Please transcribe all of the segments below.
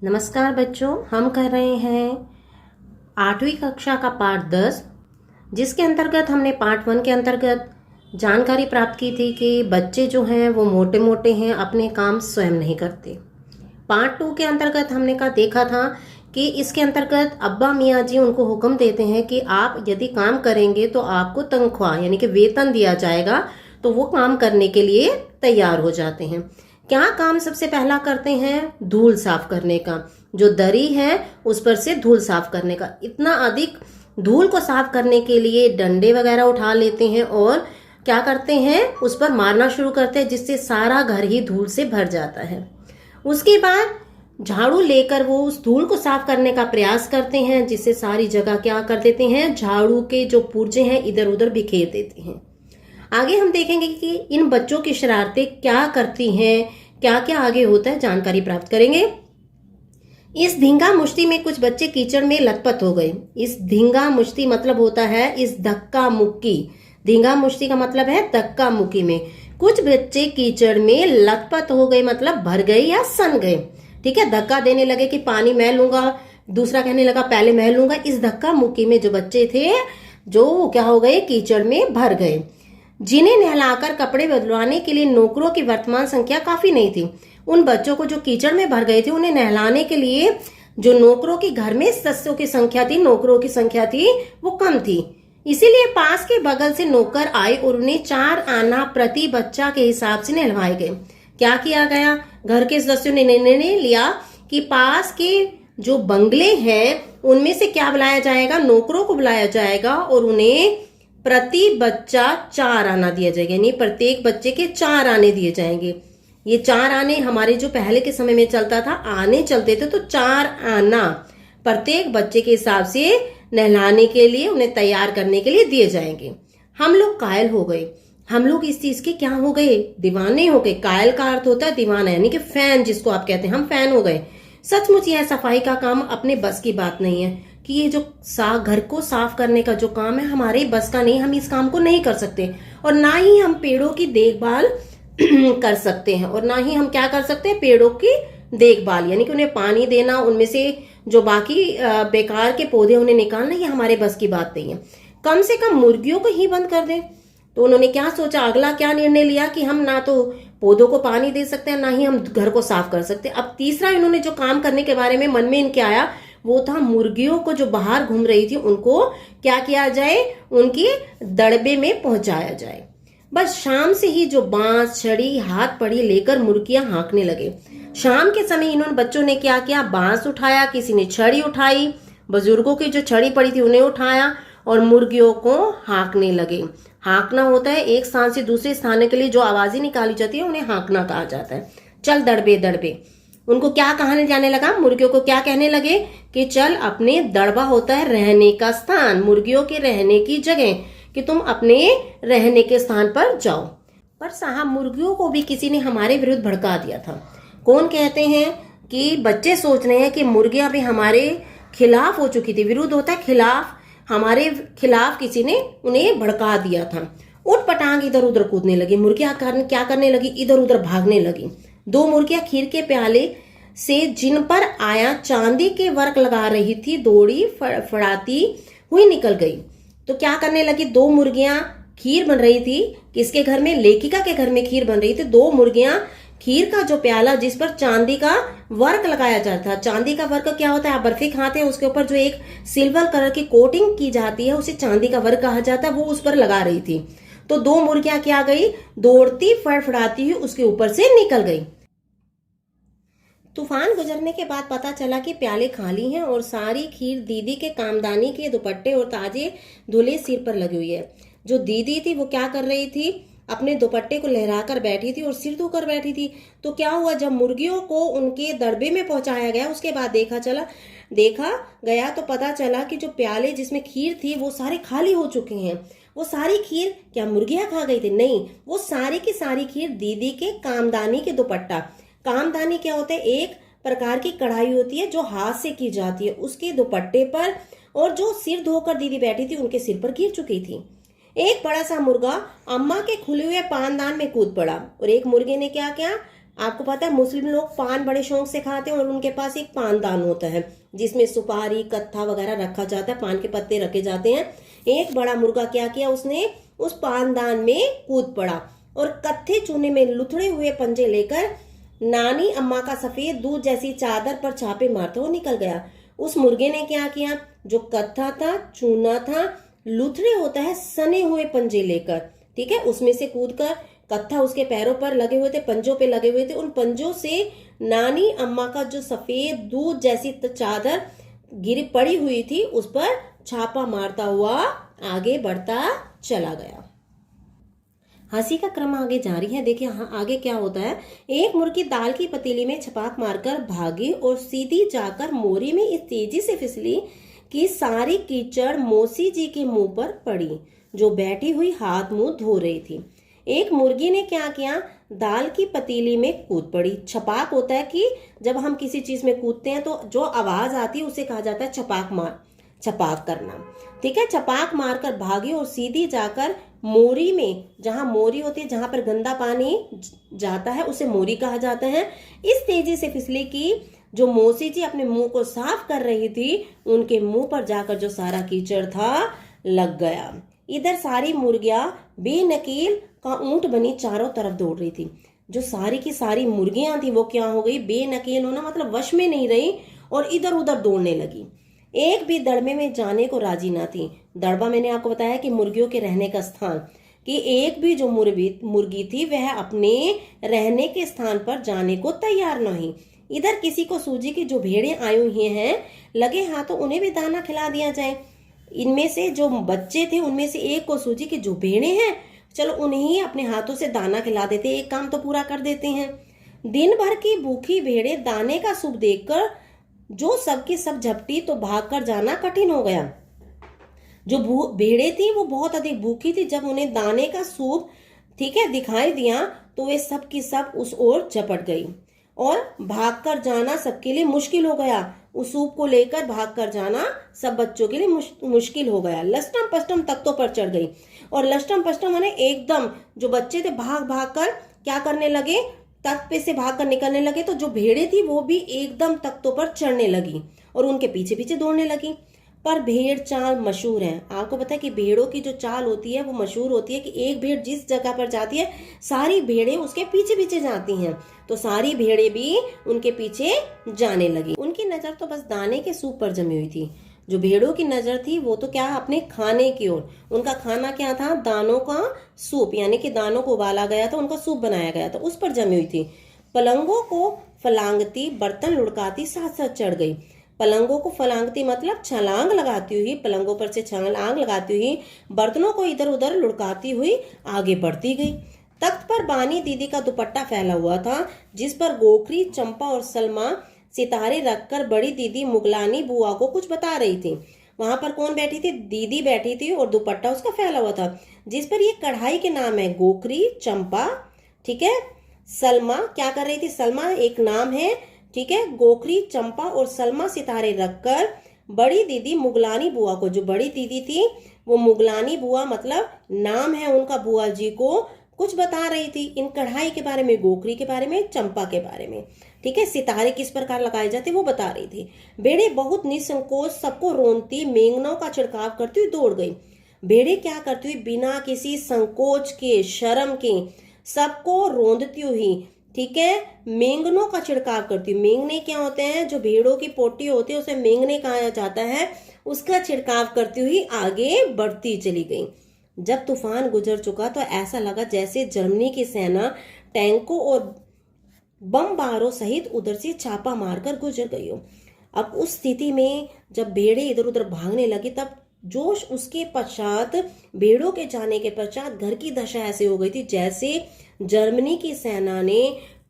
नमस्कार बच्चों, हम कर रहे हैं 8वीं कक्षा का पाठ 10, जिसके अंतर्गत हमने पार्ट 1 के अंतर्गत जानकारी प्राप्त की थी कि बच्चे जो हैं वो मोटे मोटे हैं, अपने काम स्वयं नहीं करते। पार्ट 2 के अंतर्गत हमने देखा था कि इसके अंतर्गत अब्बा मियाँ जी उनको हुक्म देते हैं कि आप यदि काम करेंगे तो आपको तनख्वाह यानी कि वेतन दिया जाएगा। तो वो काम करने के लिए तैयार हो जाते हैं। क्या काम सबसे पहला करते हैं? धूल साफ करने का। जो दरी है उस पर से धूल साफ करने का। इतना अधिक धूल को साफ करने के लिए डंडे वगैरह उठा लेते हैं और क्या करते हैं, उस पर मारना शुरू करते हैं, जिससे सारा घर ही धूल से भर जाता है। उसके बाद झाड़ू लेकर वो उस धूल को साफ करने का प्रयास करते हैं, जिससे सारी जगह क्या कर देते हैं, झाड़ू के जो पुर्जे हैं इधर उधर बिखेर देते हैं। आगे हम देखेंगे कि इन बच्चों की शरारतें क्या करती हैं, क्या क्या आगे होता है, जानकारी प्राप्त करेंगे। इस धींगा मुश्ती में कुछ बच्चे कीचड़ में लथपथ हो गए। इस धींगा मुश्ती मतलब होता है इस धक्का मुक्की। धींगा मुश्ती का मतलब है धक्का मुक्की में कुछ बच्चे कीचड़ में लथपथ हो गए, मतलब भर गए या सन गए। ठीक है, धक्का देने लगे कि पानी मैं लूंगा, दूसरा कहने लगा पहले मैं लूंगा। इस धक्का मुक्की में जो बच्चे थे जो क्या हो गए, कीचड़ में भर गए। जिन्हें नहलाकर कपड़े बदलवाने के लिए नौकरों की वर्तमान संख्या काफी नहीं थी। उन बच्चों को जो कीचड़ में भर गए थे, उन्हें नहलाने के लिए जो नौकरों के घर में सदस्यों की संख्या थी, नौकरों की संख्या थी, वो कम थी। इसीलिए पास के बगल से नौकर आए और उन्हें 4 आना प्रति बच्चा के हिसाब से नहलवाए गए। क्या किया गया? घर के सदस्यों ने निर्णय लिया कि पास के जो बंगले हैं उनमें से क्या बुलाया जाएगा, नौकरों को बुलाया जाएगा और उन्हें प्रति बच्चा 4 आना दिया जाएगा, यानी प्रत्येक बच्चे के 4 आने दिए जाएंगे। ये 4 आने हमारे जो पहले के समय में चलता था, आने चलते थे, तो 4 आना प्रत्येक बच्चे के हिसाब से नहलाने के लिए, उन्हें तैयार करने के लिए दिए जाएंगे। हम लोग कायल हो गए। हम लोग इस चीज के क्या हो गए, दीवाने हो गए। कायल का अर्थ होता है दीवाना, यानी कि फैन, जिसको आप कहते हैं। हम फैन हो गए। सचमुच यह सफाई का काम अपने बस की बात नहीं है कि ये जो घर को साफ करने का जो काम है हमारे बस का नहीं, हम इस काम को नहीं कर सकते। और ना ही हम पेड़ों की देखभाल कर सकते हैं, और ना ही हम क्या कर सकते हैं, पेड़ों की देखभाल यानी कि उन्हें पानी देना, उनमें से जो बाकी बेकार के पौधे उन्हें निकालना, ये हमारे बस की बात नहीं है। कम से कम मुर्गियों को ही बंद कर दें। तो उन्होंने क्या सोचा, अगला क्या निर्णय लिया कि हम ना तो पौधों को पानी दे सकते हैं, ना ही हम घर को साफ कर सकते हैं। अब तीसरा इन्होंने जो काम करने के बारे में मन में इनके आया, वो था मुर्गियों को जो बाहर घूम रही थी उनको क्या किया जाए, उनकी दड़बे में पहुंचाया जाए। बस शाम से ही जो बांस, छड़ी, हाथ पड़ी लेकर मुर्गियां हाँकने लगे। शाम के समय इन्होंने बच्चों ने क्या किया, बांस उठाया, किसी ने छड़ी उठाई, बुजुर्गों की जो छड़ी पड़ी थी उन्हें उठाया और मुर्गियों को हाँकने लगे। हाँकना होता है एक स्थान से दूसरे स्थान के लिए जो आवाजें निकाली जाती है, उन्हें हाँकना कहा जाता है। चल दड़बे दड़बे, उनको क्या कहने जाने लगा, मुर्गियों को क्या कहने लगे कि चल अपने, दड़बा होता है रहने का स्थान, मुर्गियों के रहने की जगह, कि तुम अपने रहने के स्थान पर जाओ। पर साहब, मुर्गियों को भी किसी ने हमारे विरुद्ध भड़का दिया था। कौन कहते हैं कि बच्चे सोच रहे हैं कि मुर्गियां भी हमारे खिलाफ हो चुकी थी। विरुद्ध होता है खिलाफ, हमारे खिलाफ किसी ने उन्हें भड़का दिया था। उठ पटांग इधर उधर कूदने लगी। मुर्गियां क्या करने लगी, इधर उधर भागने लगी। 2 मुर्गियां खीर के प्याले से जिन पर आया चांदी के वर्क लगा रही थी, दौड़ी फड़ाती हुई निकल गई। तो क्या करने लगी, 2 मुर्गियां, खीर बन रही थी किसके घर में, लेखिका के घर में खीर बन रही थी। 2 मुर्गियां खीर का जो प्याला जिस पर चांदी का वर्क लगाया जाता था, चांदी का वर्क क्या होता है, आप बर्फी खाते हैं, उसके ऊपर जो एक सिल्वर कलर की कोटिंग की जाती है उसे चांदी का वर्क कहा जाता है, वो उस पर लगा रही थी। तो 2 मुर्गियां क्या गई, दौड़ती फड़फड़ाती हुई उसके ऊपर से निकल गई। तूफान गुजरने के बाद पता चला कि प्याले खाली हैं और सारी खीर दीदी के कामदानी के दुपट्टे और ताजे धुले सिर पर लगी हुई है। जो दीदी थी वो क्या कर रही थी, अपने दुपट्टे को लहराकर बैठी थी और सिर धोकर बैठी थी। तो क्या हुआ, जब मुर्गियों को उनके दड़बे में पहुंचाया गया, उसके बाद देखा गया तो पता चला कि जो प्याले जिसमें खीर थी वो सारे खाली हो चुके हैं। वो सारी खीर क्या मुर्गियां खा गई थी? नहीं, वो सारी की सारी खीर दीदी के कामदानी के दुपट्टा, कामदानी क्या होता है, एक प्रकार की कढ़ाई होती है जो हाथ से की जाती है, उसके दुपट्टे पर, और जो सिर धोकर दीदी बैठी थी उनके सिर पर गिर चुकी थी। एक बड़ा सा मुर्गा अम्मा के खुले हुए पानदान में कूद पड़ा और एक मुर्गे ने क्या किया, आपको पता है मुस्लिम लोग पान बड़े शौक से खाते हैं और उनके पास एक पानदान होता है जिसमें सुपारी कत्था वगैरह रखा जाता है, पान के पत्ते रखे जाते हैं। एक बड़ा मुर्गा क्या किया, उसने उस पानदान में कूद पड़ा और कत्थे चूने में लुथड़े हुए पंजे लेकर नानी अम्मा का सफेद दूध जैसी चादर पर छापे मारता हुआ निकल गया। उस मुर्गे ने क्या किया, जो कत्था था, चूना था, लुथड़े होता है सने हुए पंजे लेकर, ठीक है, उसमें से कूदकर, कत्था उसके पैरों पर लगे हुए थे, पंजों पे लगे हुए थे, उन पंजों से नानी अम्मा का जो सफेद दूध जैसी चादर गिरी पड़ी हुई थी उस पर छापा मारता हुआ आगे बढ़ता चला गया। हंसी का क्रम आगे जारी है। देखिए हाँ, आगे क्या होता है। एक मुर्गी दाल की पतीली में छपाक मारकर भागी और सीधी जाकर मोरी में इस तेजी से फिसली कि सारी कीचड़ मौसी जी के मुंह पर पड़ी, जो बैठी हुई हाथ मुंह धो रही थी। एक मुर्गी ने क्या किया, दाल की पतीली में कूद पड़ी। छपाक होता है कि जब हम किसी चीज में कूदते हैं तो जो आवाज आती है उसे कहा जाता है छपाक करना, ठीक है। छपाक मारकर भागी और सीधी जाकर मोरी में, जहां मोरी होती है, जहां पर गंदा पानी जाता है उसे मोरी कहा जाता है, इस तेजी से फिसली कि जो मौसी जी अपने मुंह को साफ कर रही थी उनके मुंह पर जाकर जो सारा कीचड़ था लग गया। इधर सारी मुर्गियां बेनकील का ऊंट बनी चारों तरफ दौड़ रही थी। जो सारी की सारी मुर्गियां थी वो क्या हो गई, बेनकील होना मतलब वश में नहीं रही और इधर उधर दौड़ने लगी। एक भी दड़बे में जाने को राजी ना थी। दड़बा मैंने आपको बताया कि मुर्गियों के रहने का स्थान, कि एक भी जो मुर्गी थी वह अपने रहने के स्थान पर जाने को तैयार नहीं। इधर किसी को सूझी कि जो भेड़ें आई हुई हैं लगे हाथों उन्हें भी दाना खिला दिया जाए। इनमें से जो बच्चे थे उनमें से एक को सूझी कि जो भेड़ें हैं चलो उन्हें ही अपने हाथों से दाना खिला देते, एक काम तो पूरा कर देते हैं। दिन भर की भूखी भेड़ें दाने का सूप देखकर जो सबकी सब झपटी तो भागकर जाना कठिन हो गया। जो भेड़ें थी वो बहुत अधिक भूखी थी। जब उन्हें दाने का सूप, ठीक है, दिखाई दिया तो वे सब की सब उस ओर झपट गई और भागकर जाना सबके लिए मुश्किल हो गया। उस सूप को लेकर भागकर जाना सब बच्चों के लिए मुश्किल हो गया। लष्टम पष्टम तख्तों पर चढ़ गई और लष्टम पष्टम माने एकदम जो बच्चे थे भाग भाग कर क्या करने लगे, तख्त पे से भागकर निकलने लगे। तो जो भेड़ें थी वो भी एकदम तख्तों पर चढ़ने लगी और उनके पीछे पीछे दौड़ने लगी। पर भेड़ चाल मशहूर है। आपको पता है कि भेड़ों की जो चाल होती है वो मशहूर होती है कि एक भेड़ जिस जगह पर जाती है सारी भेड़ें उसके पीछे पीछे जाती हैं। तो सारी भेड़ें भी उनके पीछे जाने लगी। उनकी नजर तो बस दाने के सूप पर जमी हुई थी। जो भेड़ों की नजर थी वो तो क्या, अपने खाने की ओर। उनका खाना क्या था, दानों का सूप, यानी कि दानों को उबाला गया था, उनका सूप बनाया गया था, उस पर जमी हुई थी। पलंगों को फलांगती, बर्तन लुढ़काती साथ साथ चढ़ गई। पलंगों को फलांगती मतलब छलांग लगाती हुई, पलंगों पर से छलांग लगाती हुई, बर्तनों को इधर उधर लुढ़काती हुई आगे बढ़ती गई। तख्त पर बानी दीदी का दुपट्टा फैला हुआ था जिस पर गोखरी, चंपा और सलमा सितारे रखकर बड़ी दीदी मुगलानी बुआ को कुछ बता रही थी। वहां पर कौन बैठी थी, दीदी बैठी थी और दुपट्टा उसका फैला हुआ था जिस पर ये कढ़ाई के नाम है गोखरी, चंपा, ठीक है। सलमा क्या कर रही थी, सलमा एक नाम है, ठीक है। गोखरी, चंपा और सलमा सितारे रखकर बड़ी दीदी मुगलानी बुआ को, जो बड़ी दीदी थी वो मुगलानी बुआ मतलब नाम है उनका, बुआ जी को कुछ बता रही थी इन कढ़ाई के बारे में, गोखरी के बारे में, चंपा के बारे में, ठीक है। सितारे किस प्रकार लगाए जाते वो बता रही थी। भेड़े बहुत निसंकोच सबको रोनती मेंगनों का छिड़काव करती हुई दौड़ गई। भेड़े क्या करती हुई बिना किसी संकोच के, शर्म के सबको रोंदती हुई, ठीक है, मेंगनों का छिड़काव करती हुई। मेंगने क्या होते हैं, जो भेड़ों की पोटी होती है उसे मेंगने कहा जाता है, उसका छिड़काव करती हुई आगे बढ़ती चली गई। जब तूफान गुजर चुका तो ऐसा लगा जैसे जर्मनी की सेना टैंकों और बमबारों सहित उधर से छापा मारकर गुजर गई हो। अब उस स्थिति में जब भेड़े इधर उधर भागने लगी तब जोश उसके पश्चात, भेड़ों के जाने के पश्चात घर की दशा ऐसे हो गई थी जैसे जर्मनी की सेना ने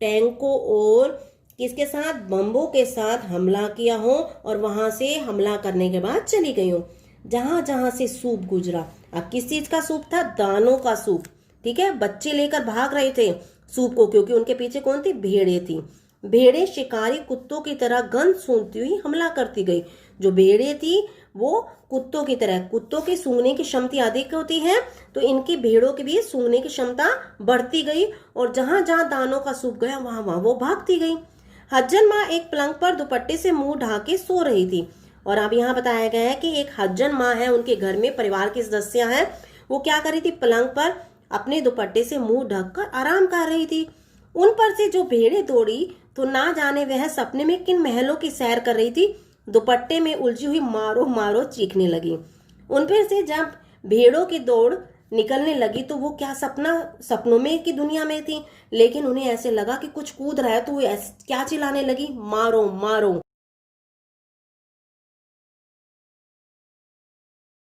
टैंकों और किसके साथ, बम्बों के साथ हमला किया हो और वहां से हमला करने के बाद चली गई हो। जहां जहां से सूप गुजरा, अब किस चीज का सूप था, दानों का सूप, ठीक है। बच्चे लेकर भाग रहे थे सूप को, क्योंकि उनके पीछे कौन थी, भेड़े थी। भेड़ें शिकारी कुत्तों की तरह गंध सूंघती हुई हमला करती गई। जो भेड़ें थी वो कुत्तों की तरह, कुत्तों की सूंघने की क्षमता अधिक होती है तो इनकी भेड़ों की भी सूंघने की क्षमता बढ़ती गई और जहां जहां दानों का सूप गया वहां वहां वो भागती गई। हज्जन माँ एक पलंग पर दुपट्टे से मुंह ढाके सो रही थी। और अब यहाँ बताया गया है कि एक हज्जन माँ है, उनके घर में परिवार के सदस्य हैं, वो क्या कर रही थी, पलंग पर अपने दुपट्टे से मुंह ढककर आराम कर रही थी। उन पर से जो भेड़ें दौड़ी तो ना जाने वह सपने में किन महलों की सैर कर रही थी, दुपट्टे में उलझी हुई मारो मारो चीखने लगी। उन पर से जब भेड़ों की दौड़ निकलने लगी तो वो क्या सपनों में की दुनिया में थी, लेकिन उन्हें ऐसे लगा कि कुछ कूद रहा है तो वो क्या चिल्लाने लगी, मारो मारो।